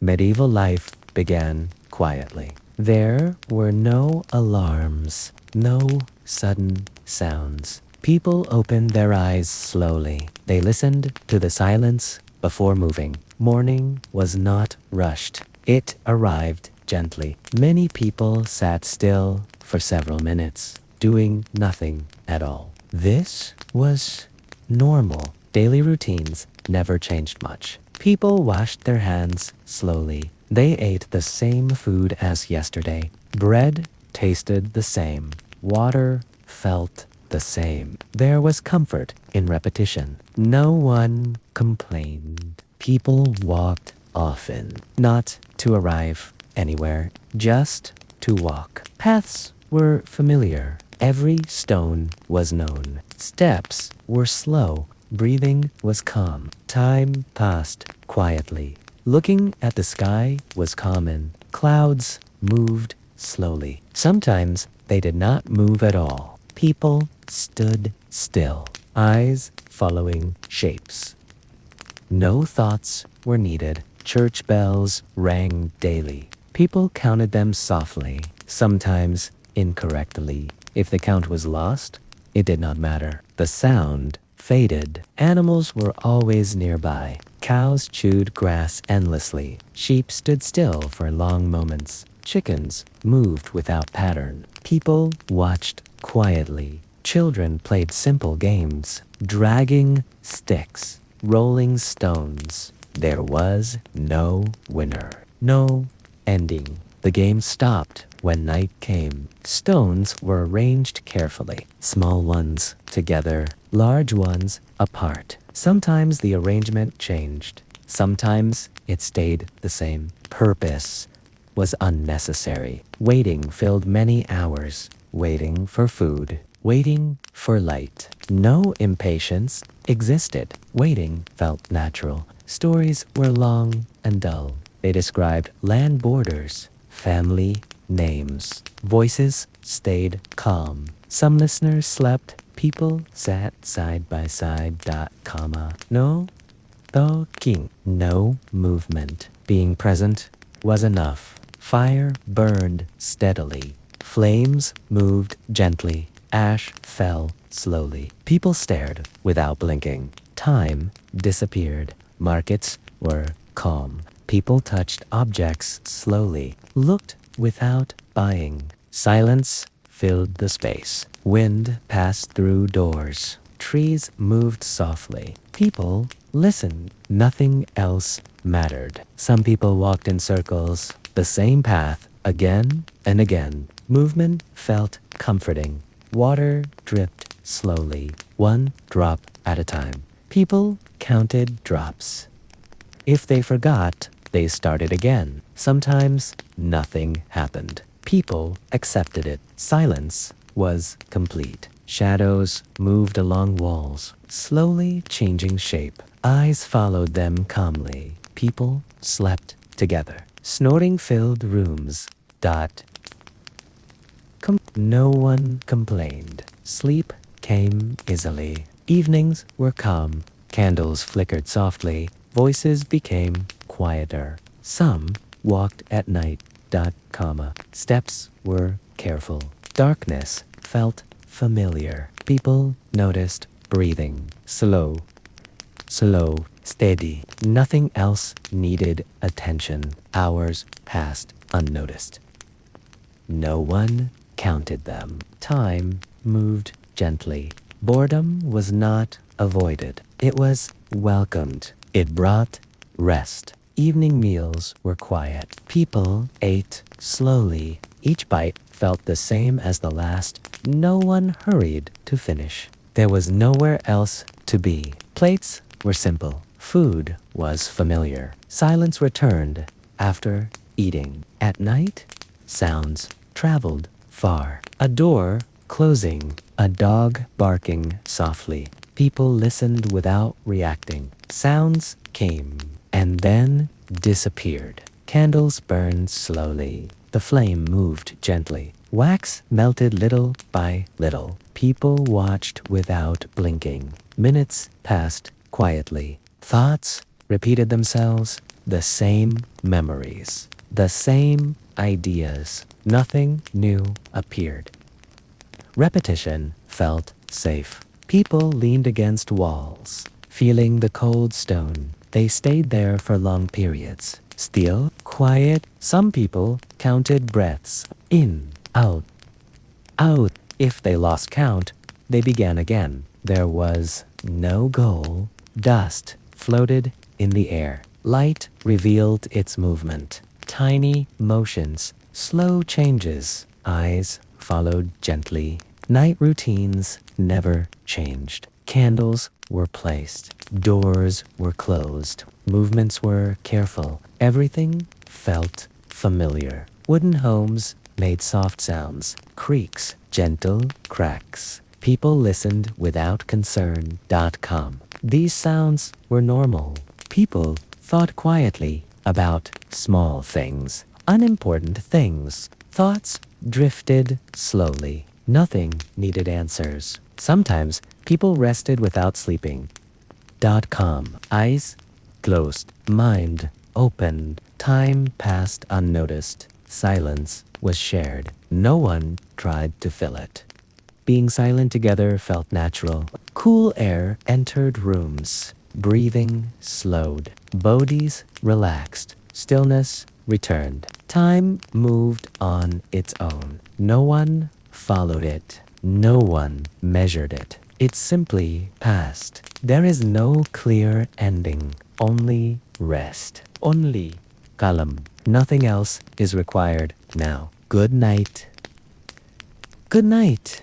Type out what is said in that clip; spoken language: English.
Medieval life began quietly. There were no alarms, no sudden sounds. People opened their eyes slowly. They listened to the silence before moving. Morning was not rushed. It arrived gently. Many people sat still for several minutes, doing nothing at all. This was normal. Daily routines never changed much. People washed their hands slowly. They ate the same food as yesterday. Bread tasted the same. Water felt the same. There was comfort in repetition. No one complained. People walked often, not to arrive anywhere, just to walk. Paths were familiar. Every stone was known. Steps were slow. Breathing was calm. Time passed quietly. Looking at the sky was common. Clouds moved slowly. Sometimes they did not move at all. People stood still, eyes following shapes. No thoughts were needed. Church bells rang daily. People counted them softly, sometimes incorrectly. If the count was lost, it did not matter. The sound faded. Animals were always nearby. Cows chewed grass endlessly. Sheep stood still for long moments. Chickens moved without pattern. People watched quietly. Children played simple games, dragging sticks, rolling stones. There was no winner, no ending. The game stopped when night came. Stones were arranged carefully, small ones together, large ones apart. Sometimes the arrangement changed. Sometimes it stayed the same. Purpose was unnecessary. Waiting filled many hours. Waiting for food. Waiting for light. No impatience existed. Waiting felt natural. Stories were long and dull. They described land borders, family names. Voices stayed calm. Some listeners slept. People sat side by side. No talking. No movement. Being present was enough. Fire burned steadily. Flames moved gently. Ash fell slowly. People stared without blinking. Time disappeared. Markets were calm. People touched objects slowly, looked without buying. Silence filled the space. Wind passed through doors. Trees moved softly. People listened. Nothing else mattered. Some people walked in circles, the same path, again and again. Movement felt comforting. Water dripped slowly, one drop at a time. People counted drops. If they forgot, they started again. Sometimes nothing happened. People accepted it. Silence was complete. Shadows moved along walls, slowly changing shape. Eyes followed them calmly. People slept together. Snoring filled rooms. No one complained. Sleep came easily. Evenings were calm. Candles flickered softly. Voices became quieter. Some walked at night. Steps were careful. Darkness felt familiar. People noticed breathing. Slow, steady. Nothing else needed attention. Hours passed unnoticed. No one counted them. Time moved gently. Boredom was not avoided. It was welcomed. It brought rest. Evening meals were quiet. People ate slowly. Each bite felt the same as the last. No one hurried to finish. There was nowhere else to be. Plates were simple. Food was familiar. Silence returned after eating. At night, sounds traveled far. A door closing. A dog barking softly. People listened without reacting. Sounds came and then disappeared. Candles burned slowly. The flame moved gently. Wax melted little by little. People watched without blinking. Minutes passed quietly. Thoughts repeated themselves. The same memories. The same ideas. Nothing new appeared. Repetition felt safe. People leaned against walls, feeling the cold stone. They stayed there for long periods. Still, quiet, some people counted breaths. In, out, out. If they lost count, they began again. There was no goal. Dust floated in the air. Light revealed its movement. Tiny motions, slow changes. Eyes followed gently. Night routines never changed. Candles were placed. Doors were closed. Movements were careful. Everything felt familiar. Wooden homes made soft sounds. Creaks, gentle cracks. People listened without concern. .com. These sounds were normal. People thought quietly about small things, unimportant things. Thoughts drifted slowly. Nothing needed answers. Sometimes people rested without sleeping. .com. Eyes closed. Mind opened. Time passed unnoticed. Silence was shared. No one tried to fill it. Being silent together felt natural. Cool air entered rooms. Breathing slowed. Bodies relaxed. Stillness returned. Time moved on its own. No one followed it. No one measured it. It simply passed. There is no clear ending. Only rest. Only calm. Nothing else is required now. Good night. Good night.